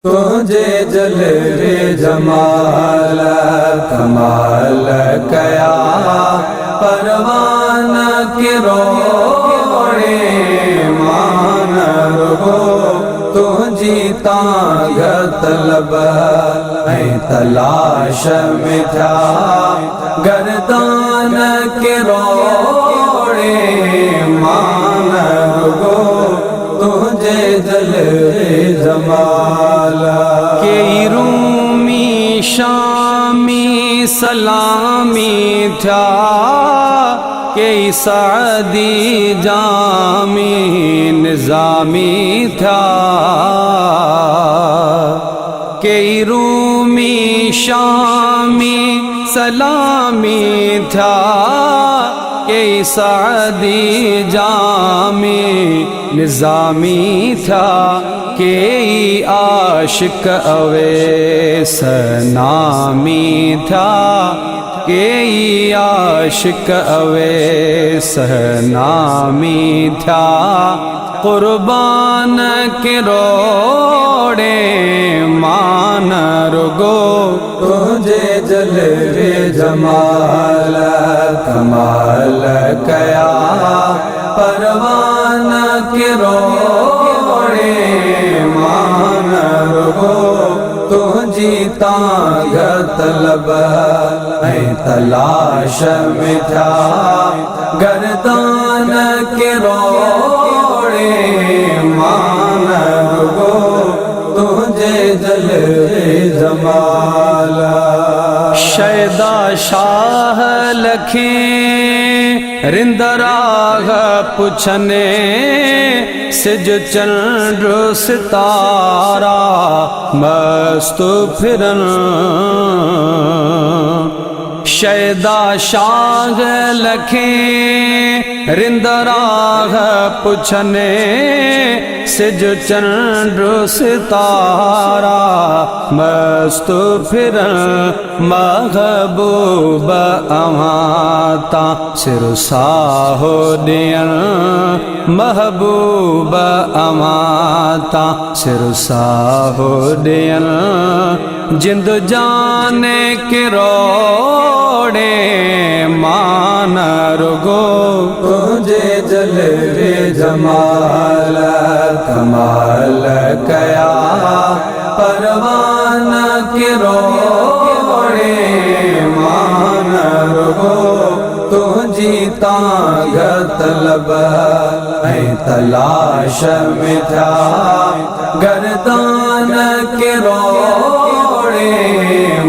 तुझे जलवे जमाल कमाल कया परवान के रोड़े मान रुगो तुझी तांग तलब तलाश में था गर्दान के रोड़े मान रुगो तुझे जलवे जमाला के रूमी शामी सलामी था के सादी जामी निजामी था के रूमी शामी सलामी था के सादी जामी निजामी था के आशिक अवैस नामी था के आशिक अवैस नामी था कुर्बान के रोड़े मान रुगो तुझे जलवे जमाल कमाल कया परवान के रोड़े मान रुगो तुझी तांग तलब तलाश में था गर्दान के रोड़े मान रुगो तुझे जलवे जमाला शैदा शाह लखे रिंदराग पुछने सिज चंद्र सितारा मस्त फिरन शैदा शाह लखे रिंदराग पुछने सिज चंद्र सितारा मस्त फिरन महबूब अमाता सिर साहो दियन महबूब अमाता सिर साहो दियन जिंद जाने के रोड़े मान रुगो तुझे जलवे जमाल कमाल कया परवान के रोड़े मान रुगो तुझी तांग तलब तलाश में था गर्दान के रोड़े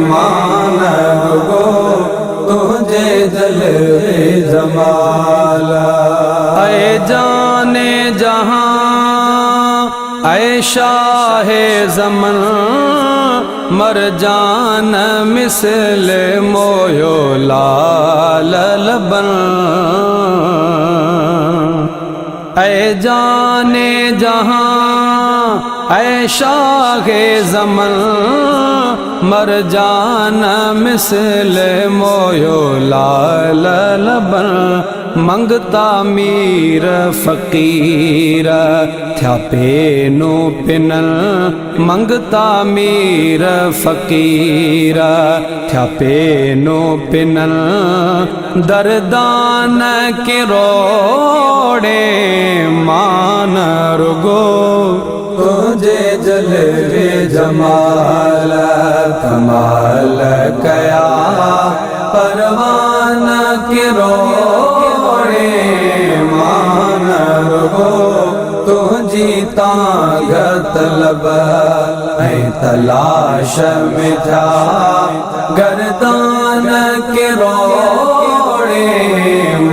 मान रुगो तुझे जलवे जमाला ऐ जाने जहां ऐ शाहे ज़मन मर जान मिसल मोयो लाल लबन ऐ जाने जहां ऐ शाहे ज़मन मर जान मिसल मोयो लाल लबन मंगता मीर फ़कीर थया पेनो पिनल मंगता मीर फ़कीर थया पेनो पिनल दरदान के रोड़े मान रुगो तुझे जलवे जमाल कमाल कया परवान के रोड़े मान रुगो तुझी तांग तलब तलाश में था गर्दान के रोड़े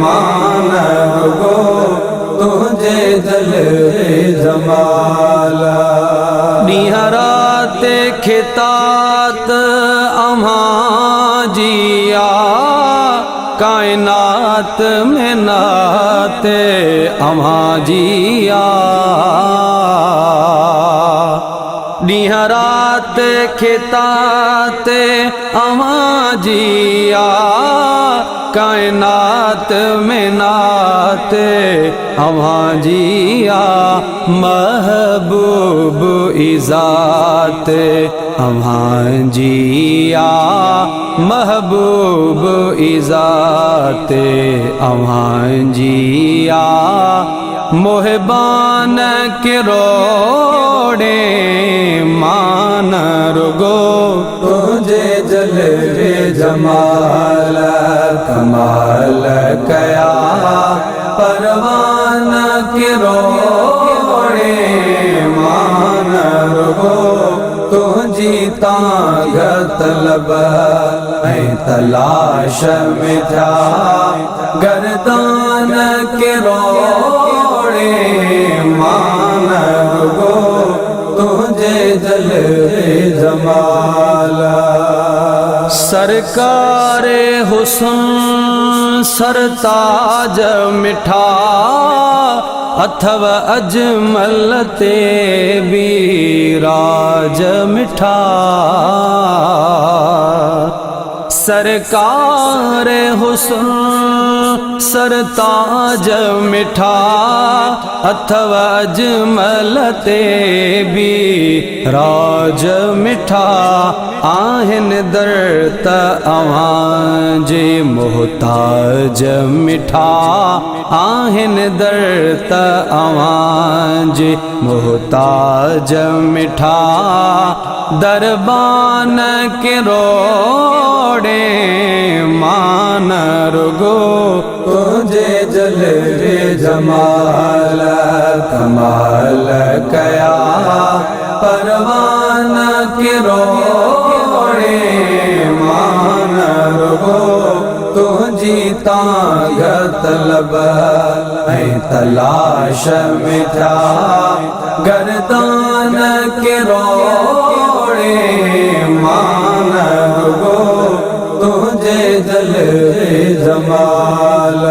मान रुगो तुझे जलवे जमाला निहराते खितात अम्हा जिया कायनात में नाते अम्हा जिया निहरात खिताते अम्हा जिया कायनात में नाते अवां जिया महबूब इजात अवां जिया महबूब इजात अवां जिया मोहबान किरोड़े मान रुगो तुझे जलवे जमाल कमाल कया परवान किरोड़े मान रुगो तुझी तांग तलब तलाश में था गर्दान किरोड़े मान रुगो तुझे जलवे जमाल सरकार हुस्न सरताज मिठा अथव अजमल ते भी राज मिठा सरकार हुस्न सरताज मिठा अथव अजमल ते भी राज मिठा आहिन दर्त अवां जे मोहताज मिठा आहिन दर्त अवां जे मोहताज मिठा दरबान किरोड़े मान रुगो तुझे जलवे जमाल कमाल कया परवान किरोड़े मान रुगो तुझी तांग तलब तलाश में था गर्दान किरोड़े मान रुगो तुझे जलवे जमाल